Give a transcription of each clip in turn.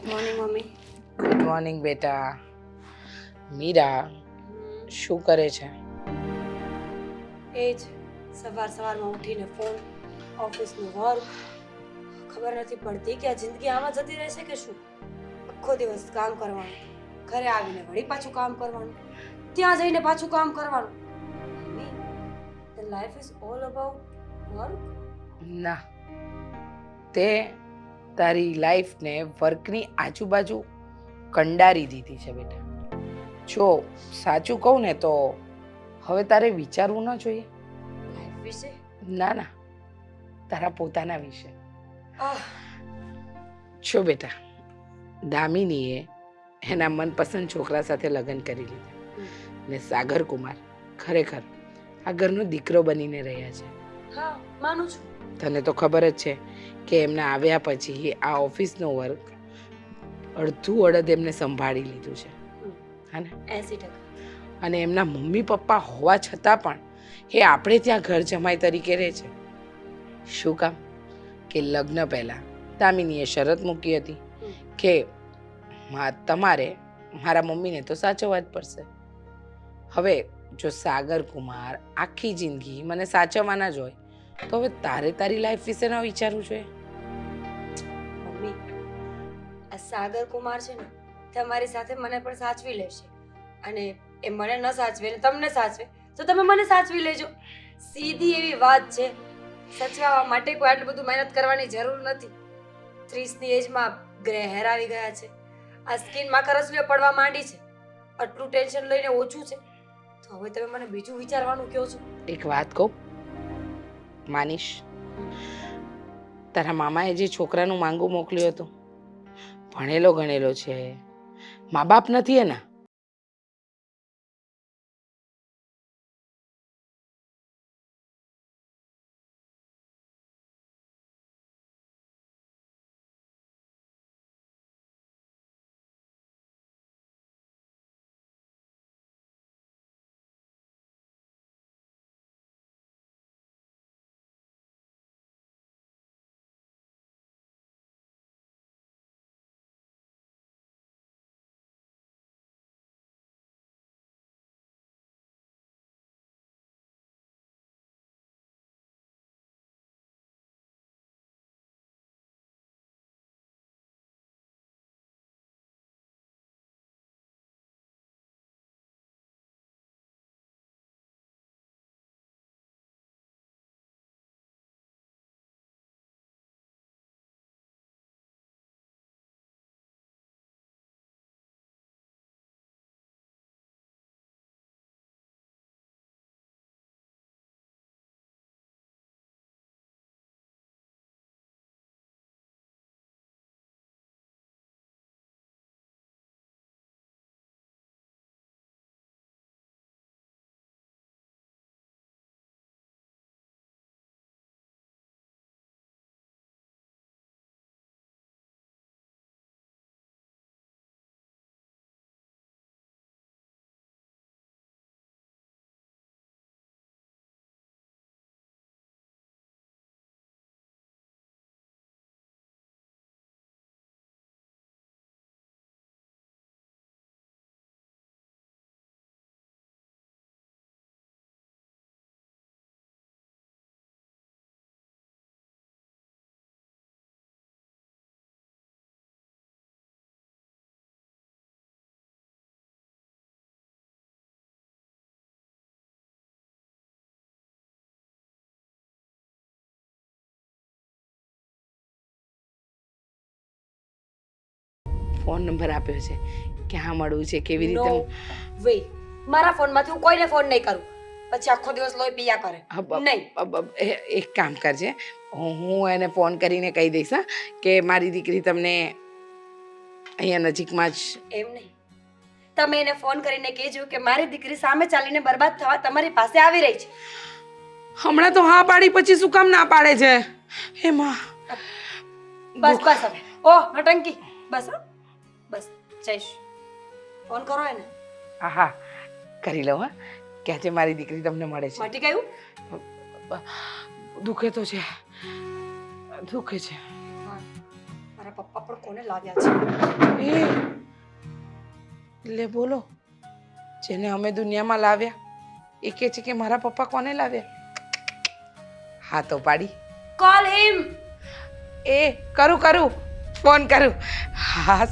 Morning mummy. Good morning બેટા. મીરા શું કરે છે? એ જ સવારમાં ઉઠીને ફોન, ઓફિસનું વર્ક. ખબર નથી પડતી કે આ જિંદગી આમાં જતી રહેશે કે શું. આખો દિવસ કામ કરવાનું, ઘરે આવીને વળી પાછું કામ કરવાનું, ત્યાં જઈને પાછું કામ કરવાનું. Mummy, the life is all about work. ના, તે તારી લાઈફને વર્કની આજુબાજુ કંડારી દીધી છે બેટા. જો સાચું કહું ને તો હવે તારે વિચારવું ન જોઈએ. લાઈફ વિશે ના ના, તારા પોતાના વિશે. આહ, જો બેટા, દામિનીએ એના મનપસંદ છોકરા સાથે લગ્ન કરી લીધા ને સાગર કુમાર ખરેખર આ ઘરનો દીકરો બનીને રહ્યા છે. હા માનું છું. તને તો ખબર જ છે કે એમના આવ્યા પછી આ ઓફિસનો વર્ક અડધું અડધ એમને સંભાળી લીધું છે, હા ને? 80%. અને એમના મમ્મી પપ્પા હોવા છતાં પણ એ આપણે ત્યાં ઘર જમાઈ તરીકે રહે છે. શું કામ? કે લગ્ન પહેલાં દામિનીએ શરત મૂકી હતી કે તમારે મારા મમ્મીને તો સાચવવા જ પડશે. હવે જો સાગર કુમાર આખી જિંદગી મને સાચવવાના જ હોય તો હવે તારે તારી લાઈફ વિશે ન વિચારવું જોઈએ? મમ્મી, આ સાગર કુમાર છે ને તમારી સાથે મને પણ સાચવી લેશે, અને એ મને ન સાચવે ને તમને સાચવે તો તમે મને સાચવી લેજો. સીધી એવી વાત છે. સચવાવા માટે કોઈ આટલું બધું મહેનત કરવાની જરૂર નથી. 30ની એજમાં ગ્રે હેર આવી ગયા છે, આ સ્કિનમાં કરસલીઓ પડવા માંડી છે. આટલું ટેન્શન લઈને ઓછું છે તો હવે તમે મને બીજું વિચારવાનું કહો છો. એક વાત કહું, માનીશ, તારા મામાએ જે છોકરાનું માંગુ મોકલ્યું હતું, ભણેલો ગણેલો છે, મા બાપ નથી એના. ફોન નંબર આપ્યો છે, ક્યાં મળવું છે, કેવી નો રીતે? વે, મારા ફોનમાંથી હું કોઈને ફોન નહીં કરું, પછી આખો દિવસ લોહી પીયા કરે. નહીં. એક કામ કરજે, હું એને ફોન કરીને કહી દઈશ હા કે મારી દીકરી તમને અહીંયા નજીકમાં જ. એમ નહીં, તમે એને ફોન કરીને કહેજો કે મારી દીકરી સામે ચાલીને બરબાદ થવા તમારી પાસે આવી રહી છે. હમણાં તો હા પાડી, પછી શું કામ ના પાડે છે? એમાં બસ બસ હવે, ઓહ નટંકી, બસ હો, બસ જઈશ. ફોન કરો એને. હા હા, કરી લઉં હા. કે આજે મારી દીકરી તમને મળે છે. મટી ગયું? દુખે તો છે, દુખે છે. હા, મારા પપ્પા પણ કોને લાવ્યા છે. લે બોલો, જેને અમે દુનિયામાં લાવ્યા એ કહે છે કે મારા પપ્પા કોને લાવ્યા. હા તો પાડી. કોલ હિમ. એ કરું ફોન કરું. હા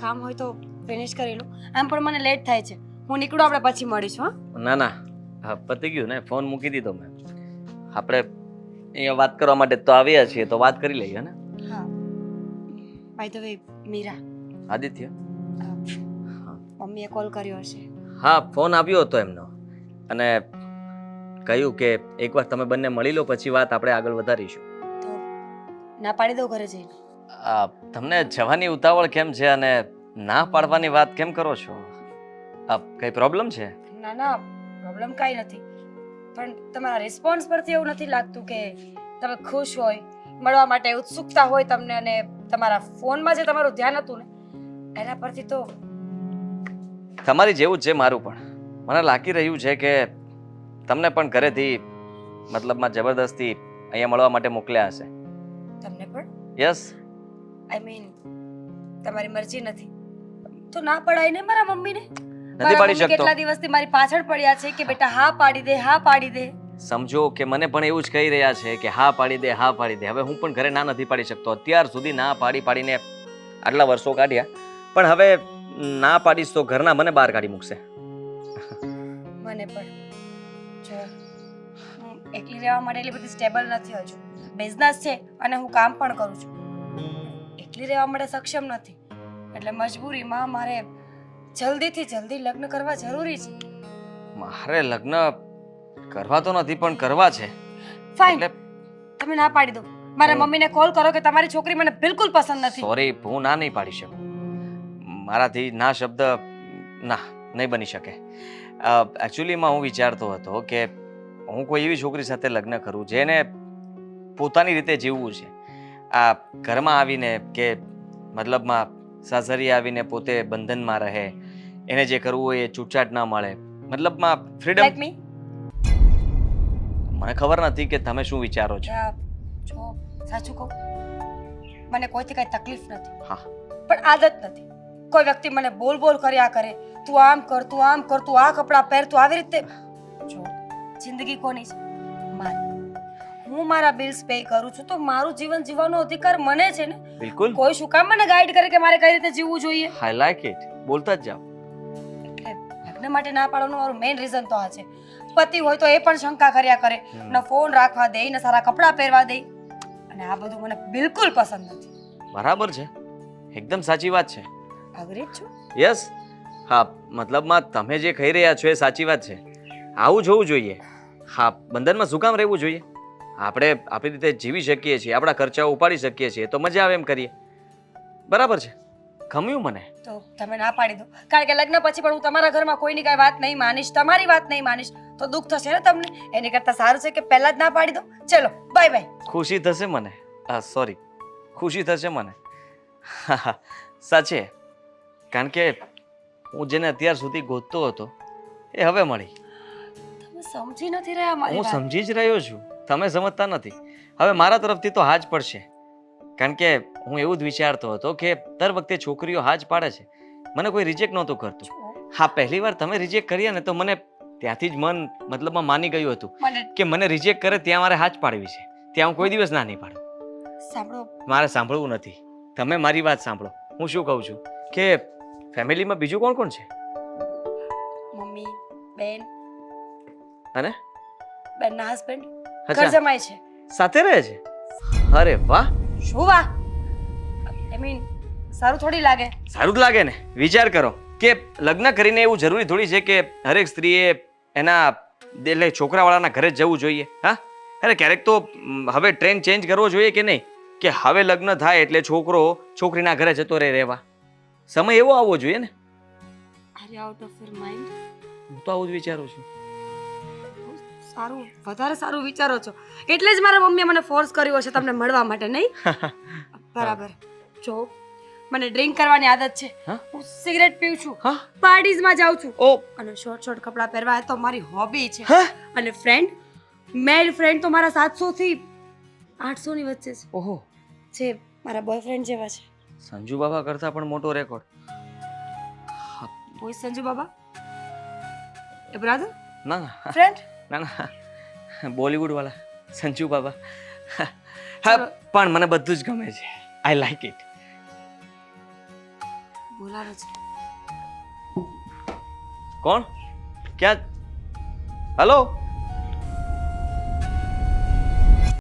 કામ હોય તો ફિનિશ કરી લો. આમ પણ મને લેટ થાય છે. હું નીકળું, આપણે પછી મળીશું. હા ના ના, હા પતી ગયું ને, ફોન મૂકી દીધો મેં. આપણે અહીંયા વાત કરવા માટે તો આવ્યા છીએ, તો વાત કરી લઈએ ને. હા. By the way, Meera, Aditya. મમ્મીએ કોલ કર્યો હશે. હા, ફોન આવ્યો હતો એમનો અને કહ્યું કે એકવાર તમે બંને મળી લો, પછી વાત આપણે આગળ વધારીશું. તો ના પાડી દો ઘરે જઈને. તમને જવાની ઉતાવળ કેમ છે અને ના પાડવાની વાત કેમ કરો છો? કઈ પ્રોબ્લેમ છે? ના ના, પ્રોબ્લેમ કાંઈ નથી, પણ તમારા રિસ્પોન્સ પરથી એવું નથી લાગતું કે તમે ખુશ હોય, મળવા માટે ઉત્સુકતા હોય તમને, અને તમારા ફોનમાં જે તમારું ધ્યાન હતું ને એના પરથી તો. તમારી જેવું જ છે મારું પણ. મને લાગી રહ્યું છે કે તમને પણ ઘરેથી મતલબમાં જબરદસ્તી અહીંયા મળવા માટે મોકલ્યા હશે. તમને પણ? યસ. આઈ મીન તમારી મરજી નથી તો ના પડાય ને મારા મમ્મીને. નથી પાડી શકતો. કેટલા દિવસથી મારી પાછળ પડ્યા છે કે બેટા હા પાડી દે, હા પાડી દે. સમજો કે મને પણ એવું જ કહી રહ્યા છે કે હા પાડી દે, હા પાડી દે. હવે હું પણ ઘરે ના નથી પાડી શકતો. અત્યાર સુધી ના પાડીને આટલા વર્ષો કાઢ્યા, પણ હવે ના પાડીશ તો ઘરના મને બહાર કાઢી મૂકશે. મને પણ જો હું એકલી રહેવા માટે એટલી બધી સ્ટેબલ નથી હજુ. બિઝનેસ છે અને હું કામ પણ કરું છું. એકલી રહેવા માટે સક્ષમ નથી, એટલે મજબૂરીમાં મારે જલ્દીથી જલ્દી લગ્ન કરવા જરૂરી છે. મારે લગ્ન કરવા તો નથી પણ કરવા છે. ફાઇન, તમે ના પાડી દો. મારા મમ્મીને કોલ કરો કે તમારી છોકરી મને બિલકુલ પસંદ નથી. સોરી, હું ના નહીં પાડી શકું. મારાથી ના શબ્દ ના નહીં બની શકે. એકચ્યુઅલીમાં હું વિચારતો હતો કે હું કોઈ એવી છોકરી સાથે લગ્ન કરું જેને પોતાની રીતે જીવવું છે. આ ઘરમાં આવીને કે મતલબમાં સાસરી આવીને પોતે બંધનમાં રહે, એને જે કરવું હોય એ છૂટછાટ ના મળે, મતલબમાં ફ્રીડમ. લાઈક મી. મને ખબર નથી કે તમે શું વિચારો છો. જો સાચું કહું, મને કોઈથી કઈ તકલીફ નથી. હા, પણ આદત નથી. કોઈ વ્યક્તિ મને બોલ કર્યા કરે, તું આમ કર, તું આમ કર, તું આ કપડાં પહેર, તું આવી રીતે. જો જિંદગી કોની છે? મારી. હું મારા બિલ્સ પે કરું છું તો મારું જીવન જીવવાનો અધિકાર મને છે ને. બિલકુલ. કોઈ શું કામ મને ગાઈડ કરે કે મારે કઈ રીતે જીવવું જોઈએ? I like it. બોલતા જ જાઓ. એટલે લગ્ન માટે ના પાડવાનું મારું મેઇન રીઝન તો આ છે. પતિ હોય તો એ પણ શંકા કર્યા કરે, ન ફોન રાખવા દે, ન સારા કપડાં પહેરવા દે, અને આ બધું મને બિલકુલ પસંદ નથી. બરાબર છે, એકદમ સાચી વાત છે. અગ્રી છું. યસ. હા, મતલબમાં તમે જે કહી રહ્યા છો એ સાચી વાત છે. આવું જોવું જોઈએ. હા, બંધનમાં શું કામ રહેવું જોઈએ? આપણે આપણી રીતે જીવી શકીએ છીએ, આપણા ખર્ચાઓ ઉપાડી શકીએ છીએ, તો મજા આવે એમ કરીએ. બરાબર છે, ગમ્યું મને. તો તમે ના પાડી દો, કારણ કે લગ્ન પછી પણ હું તમારા ઘરમાં કોઈની કાંઈ વાત નહીં માનીશ, તમારી વાત નહીં માનીશ તો દુઃખ થશે ને તમને. એની કરતાં સારું છે કે પહેલા જ ના પાડી દો. ચલો બાય બાય. ખુશી થશે મને. સોરી, ખુશી થશે મને. સાચે, કારણ કે હું જેને અત્યાર સુધી ગોતતો હતો એ હવે મળી. તમે સમજી નથી રહ્યા મારી હું વાત. સમજી જ રહ્યો છું, તમે સમજતા નથી. હવે મારા તરફથી તો હા જ પડશે, કારણ કે હું એવું જ વિચારતો હતો કે દર વખતે છોકરીઓ હા જ પાડે છે, મને કોઈ રિજેક્ટ નહોતું કરતું. હા, પહેલી વાર તમે રિજેક્ટ કર્યા ને તો મને ત્યાંથી જ મન મતલબમાં માની ગયું હતું કે મને રિજેક્ટ કરે ત્યાં મારે હા જ પાડવી છે, ત્યાં હું કોઈ દિવસ ના નહીં પાડું. સાંભળો, મારે સાંભળવું નથી, તમે મારી વાત સાંભળો. હું શું કહું છું કે ફેમિલીમાં બીજું કોણ કોણ છે? મમ્મી, બેન અને બેનના હસબન્ડ અચ્છા. ઘર જમાય છે. સાથે રહે છે? અરે વાહ. શું વાહ? આઈ મીન સારું થોડી લાગે? સારું જ લાગે ને. વિચાર કરો કે લગ્ન કરીને એવું જરૂરી થોડી છે કે હરેક સ્ત્રીએ એના એટલે છોકરાવાળાના ઘરે જ જવું જોઈએ. હા, અરે ક્યારેક તો હવે ટ્રેન્ડ ચેન્જ કરવો જોઈએ કે નહીં, કે હવે લગ્ન થાય એટલે છોકરો છોકરીના ઘરે જતો રહે રહેવા. સમય એવો આવવો જોઈએ ને. Are you out of your mind? હું તો આવું જ વિચારું છું. સારું, વધારે સારું વિચારો છો, એટલે જ મારા મમ્મીએ મને ફોર્સ કર્યો છે તમને મળવા માટે, નહીં? બરાબર. જો મને ડ્રિંક કરવાની આદત છે. હા? હું સિગરેટ પીઉં છું, હા પાર્ટીઝમાં જાઉં છું ઓ અને શોર્ટ કપડાં પહેરવા તો મારી હોબી છે. હા અને ફ્રેન્ડ મેલ ફ્રેન્ડ તો મારા 700 થી 800 ની વચ્ચે ઓહો છે, જે મારા બોયફ્રેન્ડ જેવા છે. સંજુ બાબા કરતા પણ મોટો રેકોર્ડ. કોઈ સંજુ બાબા એ બ્રધર ના ના ફ્રેન્ડ ના ના બોલિવૂડ વાળા સંજુ બાબા. હા પણ મને બધું જ ગમે છે. I like it. બોલાવે છે. કોણ ક્યાં? હલો